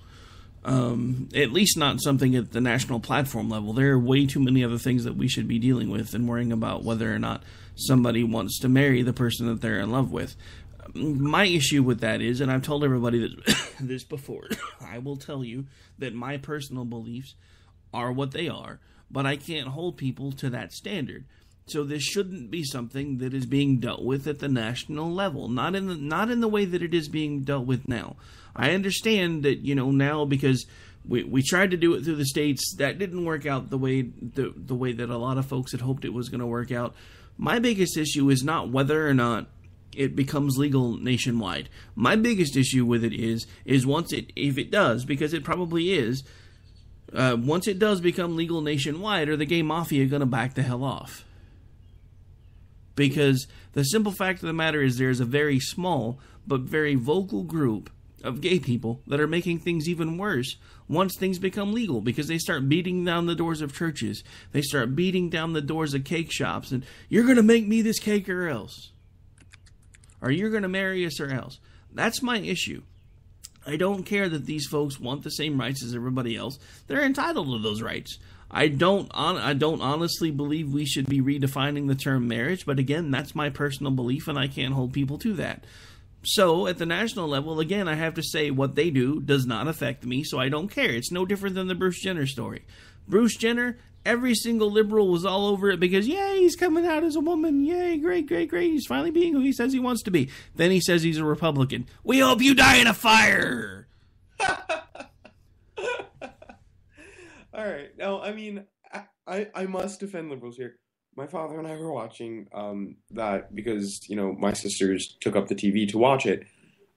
At least not something at the national platform level. There are way too many other things that we should be dealing with than worrying about whether or not somebody wants to marry the person that they're in love with. My issue with that is, and I've told everybody this before, I will tell you that my personal beliefs are what they are, but I can't hold people to that standard. So this shouldn't be something that is being dealt with at the national level, not in the way that it is being dealt with now. I understand that, now, because we tried to do it through the states, that didn't work out the way that a lot of folks had hoped it was going to work out. My biggest issue is not whether or not it becomes legal nationwide. My biggest issue with it is if it does, because it probably is, once it does become legal nationwide, are the gay mafia going to back the hell off? Because the simple fact of the matter is there's a very small but very vocal group of gay people that are making things even worse once things become legal, because they start beating down the doors of churches. They start beating down the doors of cake shops, and you're going to make me this cake or else. Or you're going to marry us or else. That's my issue. I don't care that these folks want the same rights as everybody else. They're entitled to those rights. I don't honestly believe we should be redefining the term marriage, but again, that's my personal belief, and I can't hold people to that. So, at the national level, again, I have to say what they do does not affect me, so I don't care. It's no different than the Bruce Jenner story. Bruce Jenner, every single liberal was all over it because, yay, he's coming out as a woman. Yay, great, great, great. He's finally being who he says he wants to be. Then he says he's a Republican. We hope you die in a fire. All right. Now, I mean, I must defend liberals here. My father and I were watching that because, my sisters took up the TV to watch it.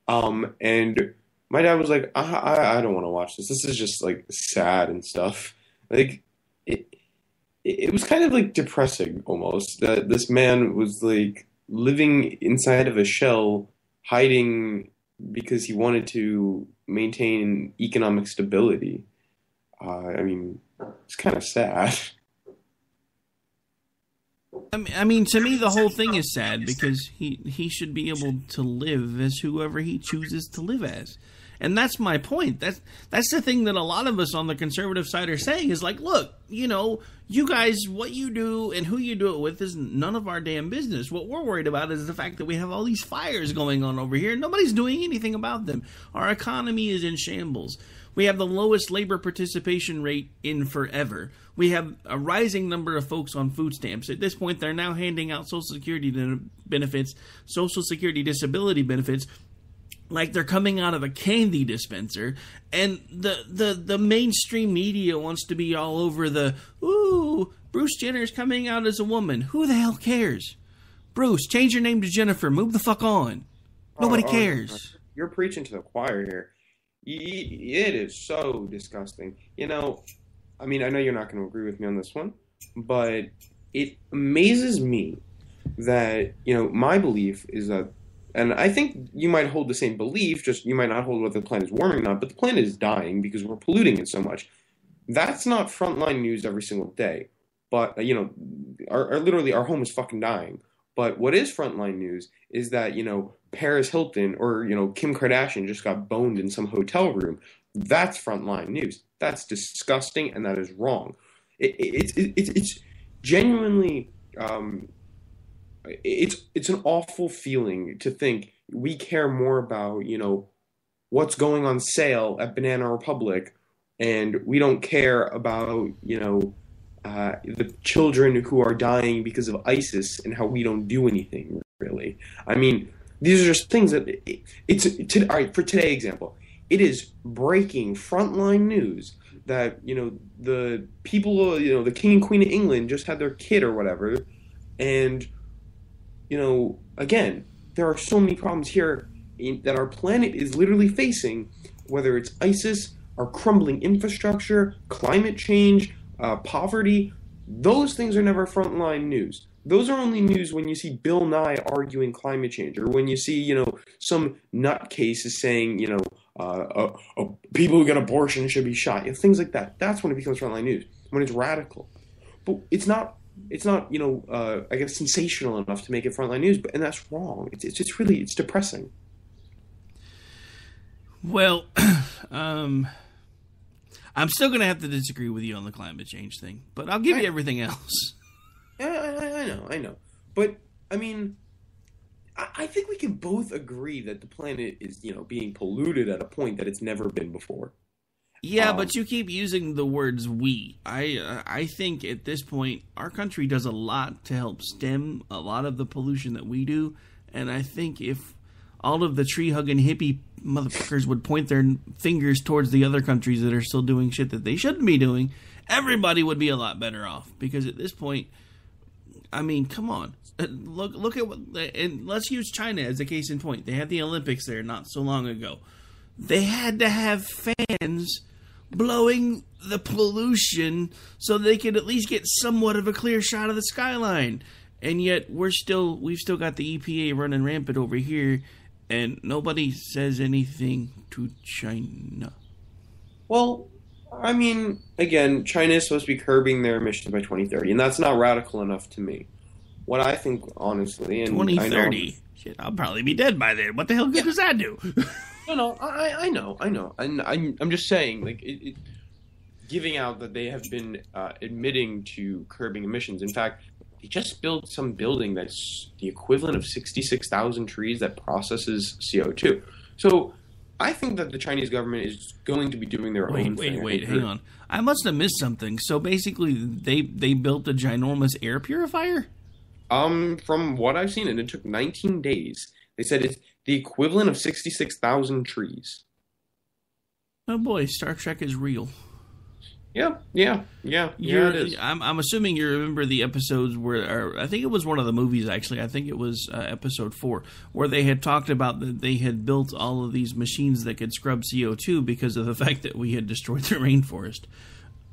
And my dad was like, I don't want to watch this. This is just, like, sad and stuff. Like, it was kind of, like, depressing, almost. That this man was, like, living inside of a shell, hiding because he wanted to maintain economic stability. I mean, it's kind of sad. I mean, to me, the whole thing is sad because he should be able to live as whoever he chooses to live as. And that's my point. That's the thing that a lot of us on the conservative side are saying is like, look, you guys, what you do and who you do it with is none of our damn business. What we're worried about is the fact that we have all these fires going on over here. Nobody's doing anything about them. Our economy is in shambles. We have the lowest labor participation rate in forever. We have a rising number of folks on food stamps. At this point, they're now handing out Social Security benefits, Social Security disability benefits, like they're coming out of a candy dispenser. And the mainstream media wants to be all over ooh, Bruce Jenner's coming out as a woman. Who the hell cares? Bruce, change your name to Jennifer. Move the fuck on. Nobody cares. You're preaching to the choir here. It is so disgusting. I mean, I know you're not going to agree with me on this one, but it amazes me that, my belief is that, and I think you might hold the same belief, just you might not hold whether the planet is warming or not, but the planet is dying because we're polluting it so much. That's not frontline news every single day. But, literally our home is fucking dying. But what is frontline news is that, Paris Hilton or, Kim Kardashian just got boned in some hotel room. That's frontline news. That's disgusting and that is wrong. It's genuinely, it's an awful feeling to think we care more about, what's going on sale at Banana Republic and we don't care about, the children who are dying because of ISIS and how we don't do anything, really. I mean, these are just things that all right, for today's example, it is breaking frontline news that, the people, the King and Queen of England just had their kid or whatever. And, again, there are so many problems here that our planet is literally facing, whether it's ISIS, our crumbling infrastructure, climate change, poverty. Those things are never frontline news. Those are only news when you see Bill Nye arguing climate change, or when you see, some nutcase is saying, people who get abortion should be shot. Things like that. That's when it becomes frontline news, when it's radical. But it's not, I guess, sensational enough to make it frontline news, and that's wrong. It's depressing. Well, I'm still going to have to disagree with you on the climate change thing, but I'll give you everything else. I know. But, I mean, I think we can both agree that the planet is, being polluted at a point that it's never been before. Yeah, but you keep using the words we. I think at this point, our country does a lot to help stem a lot of the pollution that we do, and I think if all of the tree-hugging hippie motherfuckers would point their fingers towards the other countries that are still doing shit that they shouldn't be doing, everybody would be a lot better off. Because at this point, I mean, come on. Look at what... And let's use China as a case in point. They had the Olympics there not so long ago. They had to have fans blowing the pollution so they could at least get somewhat of a clear shot of the skyline. And yet, we've still got the EPA running rampant over here, and nobody says anything to China. Well, I mean, again, China is supposed to be curbing their emissions by 2030, and that's not radical enough to me. What I think, honestly, and 2030? Shit, I'll probably be dead by then. What the hell good does that do? No, I know. And I'm just saying, like, giving out that they have been admitting to curbing emissions. In fact, they just built some building that's the equivalent of 66,000 trees that processes CO2. So I think that the Chinese government is going to be doing their own thing. Wait, hang on. I must have missed something. So basically, they built a ginormous air purifier? From what I've seen, and it took 19 days, they said it's the equivalent of 66,000 trees. Oh boy, Star Trek is real. Yeah, it is. I'm assuming you remember the episodes where, I think it was one of the movies actually, I think it was episode 4, where they had talked about that they had built all of these machines that could scrub CO2 because of the fact that we had destroyed the rainforest.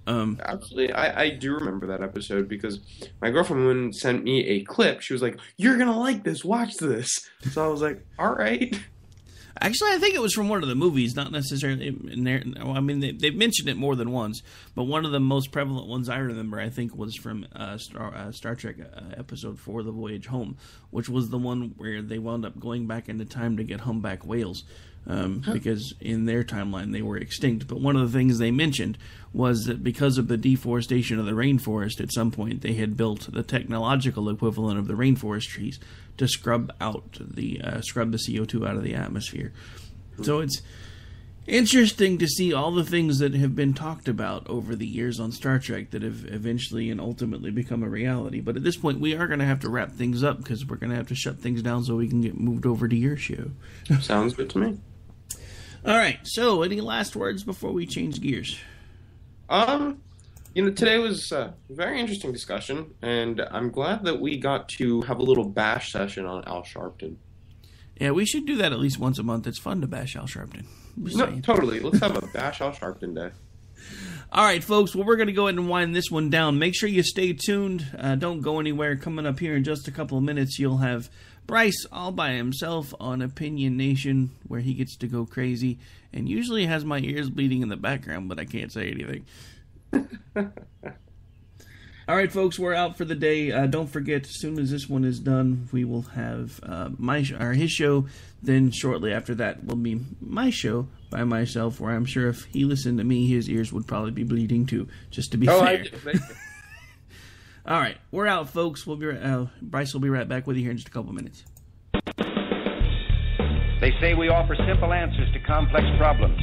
Absolutely, I do remember that episode because my girlfriend sent me a clip. She was like, "You're gonna like this, watch this." So I was like, all right. Actually, I think it was from one of the movies, not necessarily in there. I mean, they've mentioned it more than once, but one of the most prevalent ones I remember, I think, was from Star Trek Episode 4, The Voyage Home, which was the one where they wound up going back into time to get humpback whales, because in their timeline they were extinct. But one of the things they mentioned was that because of the deforestation of the rainforest, at some point they had built the technological equivalent of the rainforest trees to scrub the CO2 out of the atmosphere. So it's interesting to see all the things that have been talked about over the years on Star Trek that have eventually and ultimately become a reality. But at this point, we are going to have to wrap things up because we're going to have to shut things down so we can get moved over to your show. Sounds good to me. All right. So, any last words before we change gears? Today was a very interesting discussion, and I'm glad that we got to have a little bash session on Al Sharpton. Yeah, we should do that at least once a month. It's fun to bash Al Sharpton. No, totally. Let's have a bash Al Sharpton day. All right, folks. Well, we're going to go ahead and wind this one down. Make sure you stay tuned. Don't go anywhere. Coming up here in just a couple of minutes, you'll have Bryce all by himself on Opinion Nation, where he gets to go crazy and usually has my ears bleeding in the background, but I can't say anything. All right, folks, we're out for the day. Don't forget, as soon as this one is done, we will have his show. Then shortly after that will be my show by myself, where I'm sure if he listened to me, his ears would probably be bleeding too, just to be fair. I do. All right, we're out, folks. Bryce will be right back with you here in just a couple minutes. They say we offer simple answers to complex problems.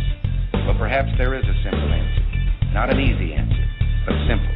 Well, perhaps there is a simple answer. Not an easy answer, but simple.